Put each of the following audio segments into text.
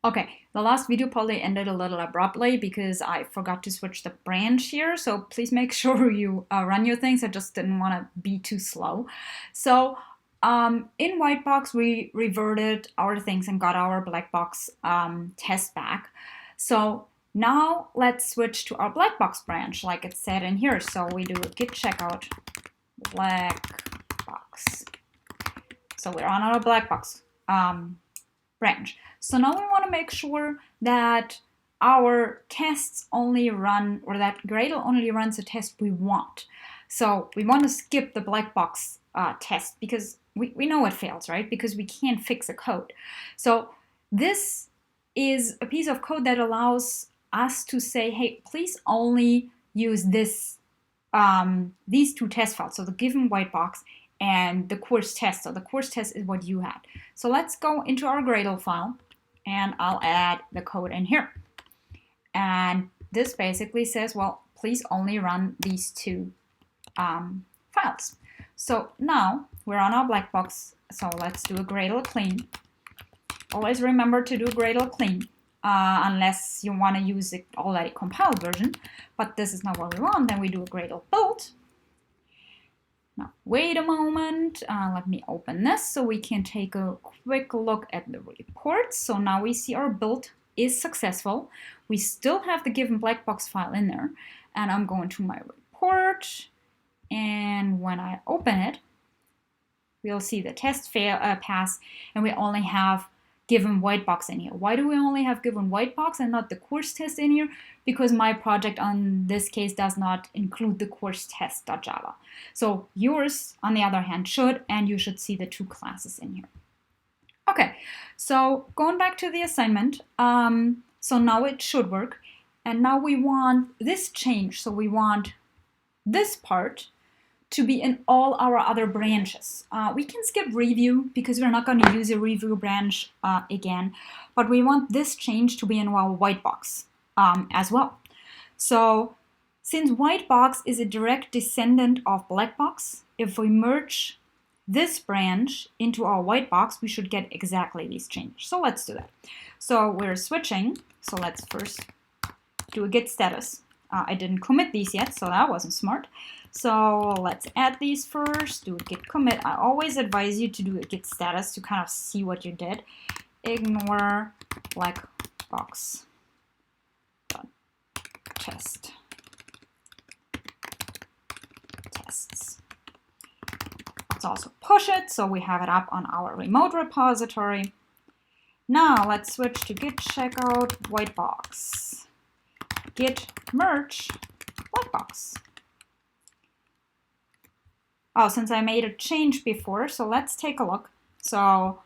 Okay, the last video probably ended a little abruptly because I forgot to switch the branch here. So please make sure you run your things. I just didn't want to be too slow. So in Whitebox, we reverted our things and got our black box test back. So now let's switch to our black box branch like it said in here. So we do a git checkout black box. So we're on our black box branch. So now we want to make sure that our tests only run, or that Gradle only runs the test we want. So we want to skip the black box test because we know it fails, right? Because we can't fix a code. So this is a piece of code that allows us to say, hey, please only use these two test files, so the given white box and the course test. So the course test is what you had. So let's go into our Gradle file and I'll add the code in here. And this basically says, well, please only run these two files. So now we're on our black box. So let's do a Gradle clean. Always remember to do a Gradle clean unless you want to use the already compiled version. But this is not what we want. Then we do a Gradle build. Now, wait a moment, let me open this so we can take a quick look at the report. So now we see our build is successful. We still have the given black box file in there. And I'm going to my report. And when I open it, we'll see the test pass, and we only have given white box in here. Why do we only have given white box and not the course test in here? Because my project on this case does not include the course test.java. So yours, on the other hand, should, and you should see the two classes in here. Okay, so going back to the assignment, so now it should work. And now we want this change. So we want this part to be in all our other branches. We can skip review because we're not going to use a review branch again, but we want this change to be in our white box as well. So since white box is a direct descendant of black box, if we merge this branch into our white box, we should get exactly these changes. So let's do that. So we're switching. So let's first do a git status. I didn't commit these yet, so that wasn't smart. So let's add these first, do a git commit. I always advise you to do a git status to kind of see what you did. Ignore black box test tests. Let's also push it so we have it up on our remote repository. Now let's switch to git checkout white box. Git merge white box. Oh, since I made a change before, so let's take a look. So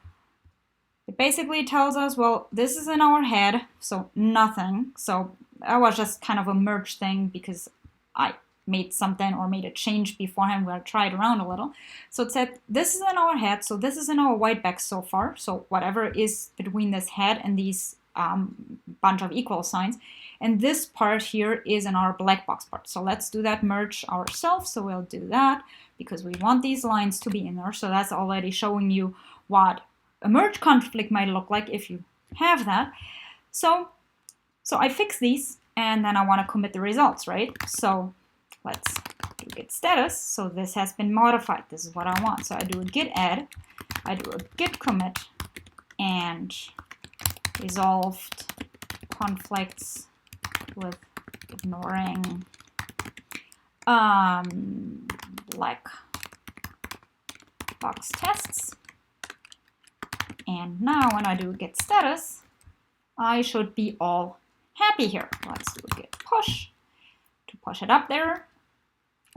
it basically tells us, well, this is in our head, so nothing. So that was just kind of a merge thing because I made something or made a change beforehand where I tried around a little. So it said, this is in our head, so this is in our white box so far. So whatever is between this head and these bunch of equal signs. And this part here is in our black box part. So let's do that merge ourselves. So we'll do that because we want these lines to be in there. So that's already showing you what a merge conflict might look like if you have that. So I fix these and then I want to commit the results, right? So let's do git status. So this has been modified. This is what I want. So I do a git add, I do a git commit, and resolved conflicts with ignoring black box tests. And now when I do git status, I should be all happy here. Let's do a git push to push it up there.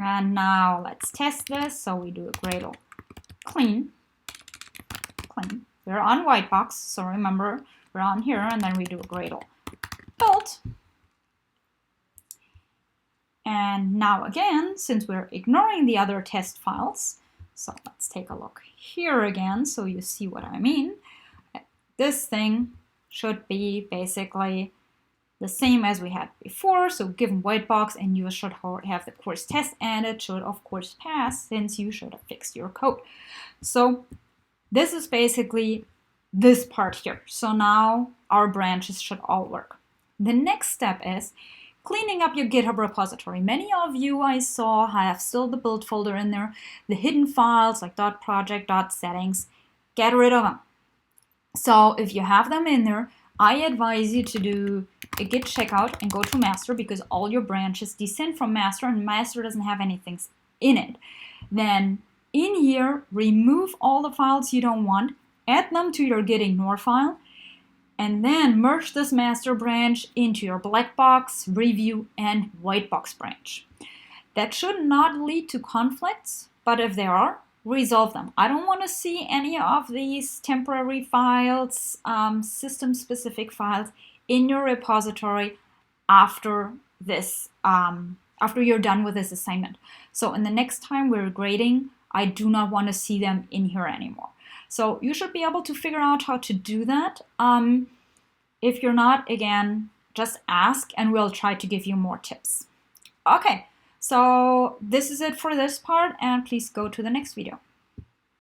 And now let's test this. So we do a Gradle clean. We're on white box, so remember we're on here, and then we do a Gradle build. And now again, since we're ignoring the other test files, so let's take a look here again so you see what I mean. This thing should be basically the same as we had before. So given white box, and you should have the course test, and it should of course pass since you should have fixed your code. So this is basically this part here. So now our branches should all work. The next step is cleaning up your GitHub repository. Many of you I saw have still the build folder in there, the hidden files like .project, .settings. Get rid of them. So if you have them in there, I advise you to do a git checkout and go to master, because all your branches descend from master and master doesn't have anything in it. Then in here, remove all the files you don't want, add them to your git ignore file, and then merge this master branch into your black box, review, and white box branch. That should not lead to conflicts, but if there are, resolve them. I don't want to see any of these temporary files, system-specific files in your repository after this, after you're done with this assignment. So in the next time we're grading, I do not want to see them in here anymore. So you should be able to figure out how to do that. If you're not, again, just ask and we'll try to give you more tips. Okay, so this is it for this part, and please go to the next video.